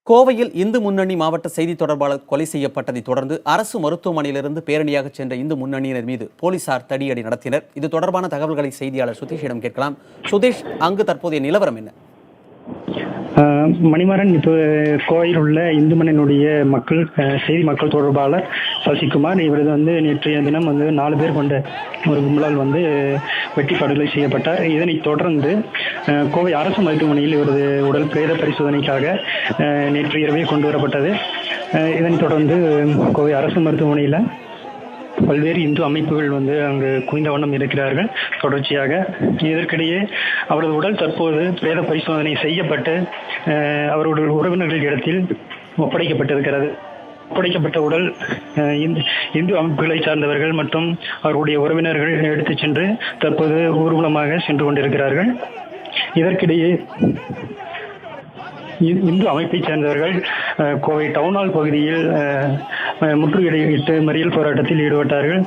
கோவையில் இந்து முன்னணி மாவட்ட செய்தி தொடர்பாளர் கொலை செய்யப்பட்டதை தொடர்ந்து அரசு மருத்துவமனையிலிருந்து பேரணியாக சென்ற இந்து முன்னணியினர் மீது போலீசார் தடியடி நடத்தினர். இது தொடர்பான தகவல்களை செய்தியாளர் சுதீஷிடம் கேட்கலாம். சுதீஷ், அங்கு தற்போதைய நிலவரம் என்ன? மணிமாறன், இப்போ கோவையில் உள்ள இந்து மண்ணினுடைய செய்தி மக்கள் தொடர்பாளர் சசிகுமார் இவர் நேற்றைய தினம் 4 பேர் கொண்ட ஒரு கும்பலால் வெட்டி படுகொலை செய்யப்பட்டார். இதனைத் தொடர்ந்து கோவை அரசு மருத்துவமனையில் இவரது உடல் பிரேத பரிசோதனைக்காக நேற்று இரவே கொண்டு வரப்பட்டது. இதனைத் தொடர்ந்து கோவை அரசு மருத்துவமனையில் பல்வேறு இந்து அமைப்புகள் அங்கு குவிந்த வண்ணம் இருக்கிறார்கள். தொடர்ச்சியாக இதற்கிடையே அவரது உடல் தற்போது பிரேத பரிசோதனை செய்யப்பட்டு அவருடைய உறவினர்கள் இடத்தில் ஒப்படைக்கப்பட்டிருக்கிறது. ஒப்படைக்கப்பட்ட உடல் இந்து அமைப்புகளை சார்ந்தவர்கள் மற்றும் அவருடைய உறவினர்கள் எடுத்துச் சென்று தற்போது ஊர்வலமாக சென்று கொண்டிருக்கிறார்கள். இதற்கிடையே இந்து அமைப்பை சேர்ந்தவர்கள் கோவை டவுன்ஹால் பகுதியில் முற்றுகையிட்டு மறியல் போராட்டத்தில் ஈடுபட்டார்கள்.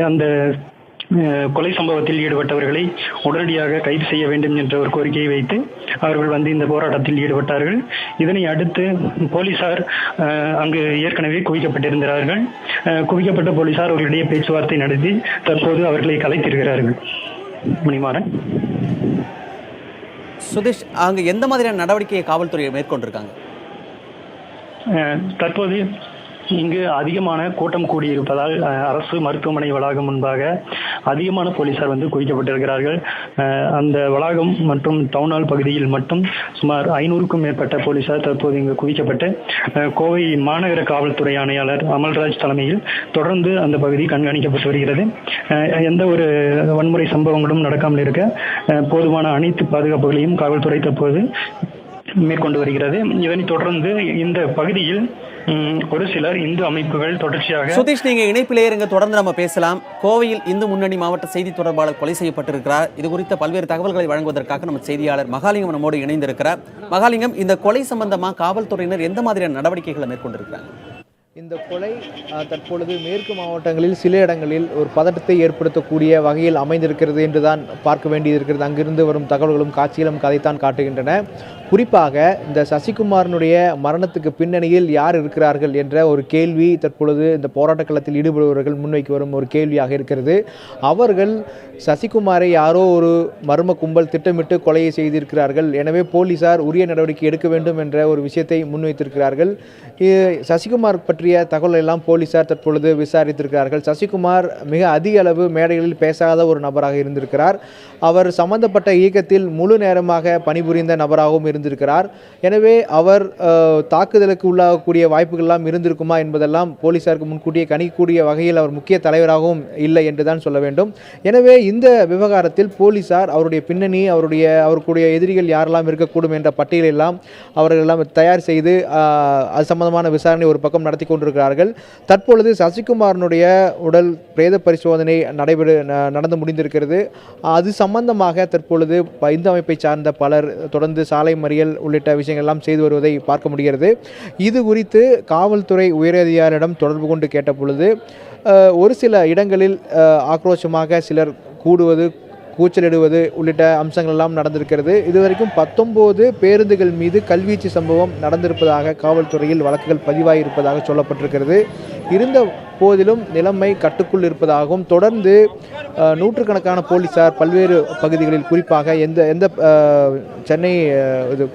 அந்த கொலை சம்பவத்தில் ஈடுபட்டவர்களை உடனடியாக கைது செய்ய வேண்டும் என்ற ஒரு கோரிக்கையை வைத்து அவர்கள் இந்த போராட்டத்தில் ஈடுபட்டார்கள். இதனை அடுத்து போலீசார் அங்கு ஏற்கனவே குவிக்கப்பட்டிருந்தார்கள். குவிக்கப்பட்ட போலீசார் அவர்களிடையே பேச்சுவார்த்தை நடத்தி தற்போது அவர்களை கலைத்திருக்கிறார்கள். மணிமாறன். சுதீஷ், அங்கு எந்த மாதிரியான நடவடிக்கையை காவல்துறை மேற்கொண்டிருக்காங்க? தற்போது இங்கு அதிகமான கூட்டம் கூடியிருப்பதால் அரசு மருத்துவமனை வளாகம் முன்பாக அதிகமான போலீசார் குவிக்கப்பட்டிருக்கிறார்கள். அந்த வளாகம் மற்றும் டவுன்ஹால் பகுதியில் மட்டும் சுமார் 500க்கும் மேற்பட்ட போலீசார் தற்போது இங்கு குவிக்கப்பட்டு கோவை மாநகர காவல்துறை ஆணையாளர் அமல்ராஜ் தலைமையில் தொடர்ந்து அந்த பகுதி கண்காணிக்கப்பட்டு வருகிறது. எந்த ஒரு வன்முறை சம்பவங்களும் நடக்காமல் இருக்க போதுமான அனைத்து பாதுகாப்புகளையும் காவல்துறை தற்போது மேற்கொண்டு வருகிறது. இதனைத் தொடர்ந்து இந்த பகுதியில் ஒரு சிலர் இந்து அமைப்புகள் தொடர்ச்சியாக. சுதீஷ், நீங்க இணைப்பிலே இருங்க, தொடர்ந்து நம்ம பேசலாம். கோவையில் இந்து முன்னணி மாவட்ட செய்தி தொடர்பாளர் கொலை செய்யப்பட்டிருக்கிறார். இது குறித்த பல்வேறு தகவல்களை வழங்குவதற்காக நம்ம செய்தியாளர் மகாலிங்கம் நம்மோடு இணைந்திருக்கிறார். மகாலிங்கம், இந்த கொலை சம்பந்தமா காவல்துறையினர் எந்த மாதிரியான நடவடிக்கைகளை மேற்கொண்டிருக்கிறாங்க? இந்த கொலை தற்பொழுது மேற்கு மாவட்டங்களில் சில இடங்களில் ஒரு பதட்டத்தை ஏற்படுத்தக்கூடிய வகையில் அமைந்திருக்கிறது என்றுதான் பார்க்க வேண்டியிருக்கிறது. அங்கிருந்து வரும் தகவல்களும் காட்சிகளும் கதைத்தான் காட்டுகின்றன. குறிப்பாக இந்த சசிகுமாரனுடைய மரணத்துக்கு பின்னணியில் யார் இருக்கிறார்கள் என்ற ஒரு கேள்வி தற்பொழுது இந்த போராட்ட களத்தில் ஈடுபடுபவர்கள் முன்வைக்கு வரும் ஒரு கேள்வியாக இருக்கிறது. அவர்கள் சசிகுமாரை யாரோ ஒரு மர்ம கும்பல் திட்டமிட்டு கொலையை செய்திருக்கிறார்கள், எனவே போலீசார் உரிய நடவடிக்கை எடுக்க வேண்டும் என்ற ஒரு விஷயத்தை முன்வைத்திருக்கிறார்கள். சசிகுமார் பற்றிய தகவல் எல்லாம் போலீசார் தற்பொழுது விசாரித்திருக்கிறார்கள். சசிகுமார் மிக அதிக அளவு மேடைகளில் பேசாத ஒரு நபராக இருந்திருக்கிறார். அவர் சம்பந்தப்பட்ட இயக்கத்தில் முழு நேரமாக பணிபுரிந்த நபராகவும் இருந்திருக்கிறார். எனவே அவர் தாக்குதலுக்கு உள்ளாகக்கூடிய வாய்ப்புகள் இருந்திருக்குமா என்பதெல்லாம் போலீசாருக்கு முன்கூட்டியே கணிக்கக்கூடிய வகையில் அவர் முக்கிய தலைவராகவும் இல்லை என்றுதான் சொல்ல வேண்டும். எனவே இந்த விவகாரத்தில் போலீசார் அவருடைய பின்னணி, அவருடைய எதிரிகள் யாரெல்லாம் இருக்கக்கூடும் என்ற பட்டியலெல்லாம் அவர்கள் எல்லாம் தயார் செய்து அது சம்பந்தமான விசாரணை ஒரு பக்கம் நடத்தி கொண்டிருக்கிறார்கள். தற்பொழுது சசிகுமாரனுடைய உடல் பிரேத பரிசோதனை நடந்து முடிந்திருக்கிறது. அது சம்பந்தமாக தற்பொழுது இந்து அமைப்பை சார்ந்த பலர் தொடர்ந்து சாலை மறியல் உள்ளிட்ட விஷயங்கள் எல்லாம் செய்து வருவதை பார்க்க முடிகிறது. இது குறித்து காவல்துறை உயரதிகாரியிடம் தொடர்பு கொண்டு கேட்ட பொழுது ஒரு சில இடங்களில் ஆக்ரோஷமாக சிலர் கூடுவது, கூச்சலிடுவது உள்ளிட்ட அம்சங்கள் எல்லாம் நடந்திருக்கிறது. இதுவரைக்கும் 19 பேருந்துகள் மீது கல்வீச்சு சம்பவம் நடந்திருப்பதாக காவல்துறையில் வழக்குகள் பதிவாகியிருப்பதாக சொல்லப்பட்டிருக்கிறது. இருந்த போதிலும் நிலைமை கட்டுக்குள் இருப்பதாகவும் தொடர்ந்து நூற்றுக்கணக்கான போலீசார் பல்வேறு பகுதிகளில், குறிப்பாக எந்த சென்னை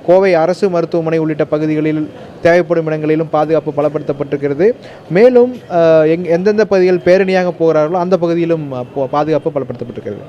கோவை அரசு மருத்துவமனை உள்ளிட்ட பகுதிகளில் தேவைப்படும் இடங்களிலும் பாதுகாப்பு பலப்படுத்தப்பட்டிருக்கிறது. மேலும் எந்தெந்த பகுதிகள் பேரணியாக போகிறார்களோ அந்த பகுதியிலும் பாதுகாப்பு பலப்படுத்தப்பட்டிருக்கிறது.